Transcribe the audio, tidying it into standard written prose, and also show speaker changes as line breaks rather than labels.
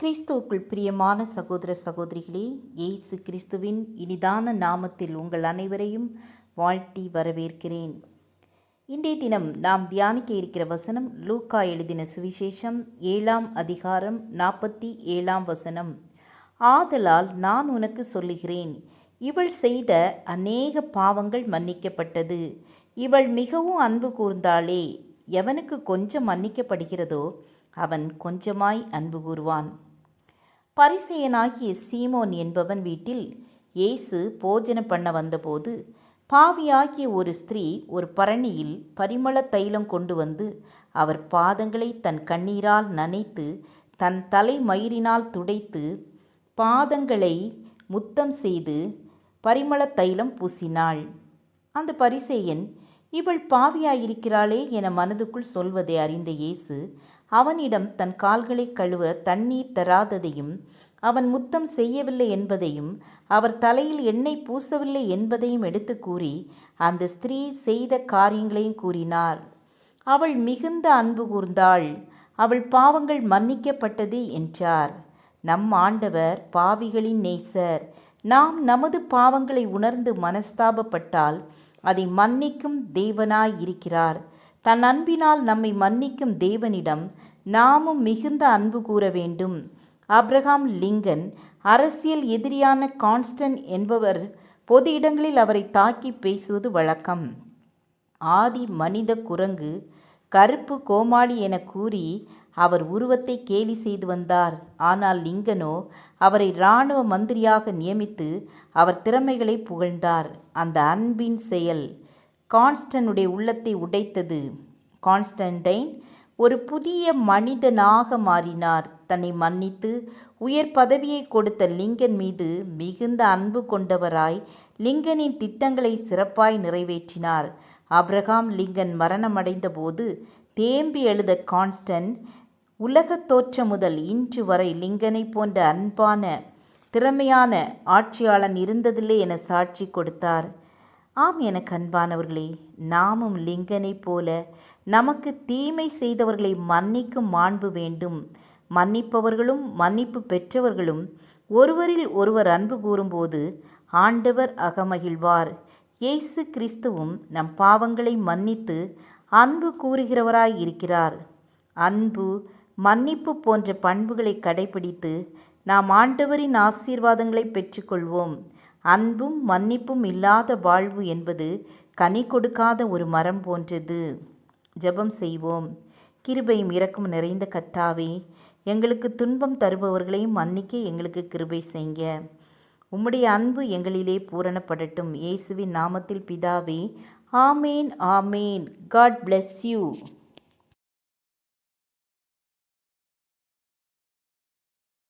கிறிஸ்துவுக்குள் பிரியமான சகோதர சகோதரிகளே, இயேசு கிறிஸ்துவின் இனிதான நாமத்தில் உங்கள் அனைவரையும் வாழ்த்தி வரவேற்கிறேன். இன்றைய தினம் நாம் தியானிக்க இருக்கிற வசனம் லூக்கா எழுதின சுவிசேஷம் 7ஆம் அதிகாரம் 47ஆம் வசனம். ஆதலால் நான் உனக்கு சொல்லுகிறேன், இவள் செய்த அநேக பாவங்கள் மன்னிக்கப்பட்டது, இவள் மிகவும் அன்பு கூர்ந்தாளே. எவனுக்கு கொஞ்சம் மன்னிக்கப்படுகிறதோ அவன் கொஞ்சமாய் அன்பு கூர்வான். பரிசேயனாகிய சீமோன் என்பவன் வீட்டில் இயேசு போஜனம் பண்ண வந்தபோது, பாவியாகிய ஒரு ஸ்திரீ ஒரு பரணியில் பரிமள தைலம் கொண்டு வந்து அவர் பாதங்களை தன் கண்ணீரால் நனைத்து தன் தலை மயிரினால் துடைத்து பாதங்களை முத்தம் செய்து பரிமள தைலம் பூசினாள். அந்த பரிசேயன், இவள் பாவியாயிருக்கிறாளே என மனதுக்குள் சொல்வதை அறிந்த இயேசு அவனிடம் தன் கால்களை கழுவ தண்ணீர் தராததையும் அவன் முத்தம் செய்யவில்லை என்பதையும் அவர் தலையில் எண்ணெய் பூசவில்லை என்பதையும் எடுத்து கூறி அந்த ஸ்திரீ செய்த காரியங்களையும் கூறினார். அவள் மிகுந்த அன்பு கூர்ந்தாள், அவள் பாவங்கள் மன்னிக்கப்பட்டது என்றார். நம் ஆண்டவர் பாவிகளின் நேசர். நாம் நமது பாவங்களை உணர்ந்து மனஸ்தாபப்பட்டால் அதை மன்னிக்கும் தேவனாய் இருக்கிறார். தன் அன்பினால் நம்மை மன்னிக்கும் தேவனிடம் நாமும் மிகுந்த அன்பு கூற வேண்டும். ஆபிரகாம் லிங்கன் அரசியல் எதிரியான கான்ஸ்டன் என்பவர் பொது இடங்களில் அவரை தாக்கி பேசுவது வழக்கம். ஆதி மனித குரங்கு, கருப்பு கோமாளி என கூறி அவர் உருவத்தை கேலி செய்து வந்தார். ஆனால் லிங்கனோ அவரை இராணுவ மந்திரியாக நியமித்து அவர் திறமைகளை புகழ்ந்தார். அந்த அன்பின் செயல் கான்ஸ்டனுடைய உள்ளத்தை உடைத்தது. கான்ஸ்டன்டைன் ஒரு புதிய மனிதனாக மாறினார். தன்னை மன்னித்து உயர் பதவியை கொடுத்த லிங்கன் மீது மிகுந்த அன்பு கொண்டவராய் லிங்கனின் திட்டங்களை சிறப்பாய் நிறைவேற்றினார். ஆபிரகாம் லிங்கன் மரணமடைந்த போது தேம்பி எழுத கான்ஸ்டன், உலகத் தோற்றம் முதல் இன்று வரை லிங்கனை போன்ற அன்பான திறமையான ஆட்சியாளன் இருந்ததில்லை என சாட்சி கொடுத்தார். ஆம், எனக்கு அன்பானவர்களே, நாமும் லிங்கனை போல நமக்கு தீமை செய்தவர்களை மன்னிக்கும் மாண்பு வேண்டும். மன்னிப்பவர்களும் மன்னிப்பு பெற்றவர்களும் ஒருவரில் ஒருவர் அன்பு கூறும்போது ஆண்டவர் அகமகிழ்வார். இயேசு கிறிஸ்துவும் நம் பாவங்களை மன்னித்து அன்பு கூறுகிறவராய் இருக்கிறார். அன்பு, மன்னிப்பு போன்ற பண்புகளை கடைபிடித்து நாம் ஆண்டவரின் ஆசீர்வாதங்களை பெற்றுக்கொள்வோம். அன்பும் மன்னிப்பும் இல்லாத வாழ்வு என்பது கனி கொடுக்காத ஒரு மரம் போன்றது. ஜெபம் செய்வோம். கிருபையும் இரக்கமும் நிறைந்த கர்த்தாவே, எங்களுக்கு துன்பம் தருபவர்களையும் மன்னிக்க எங்களுக்கு கிருபை செய்யுங்க. உம்முடைய அன்பு எங்களிலே பூரணப்படட்டும். இயேசுவின் நாமத்தில் பிதாவே, ஆமேன் ஆமேன். God bless you.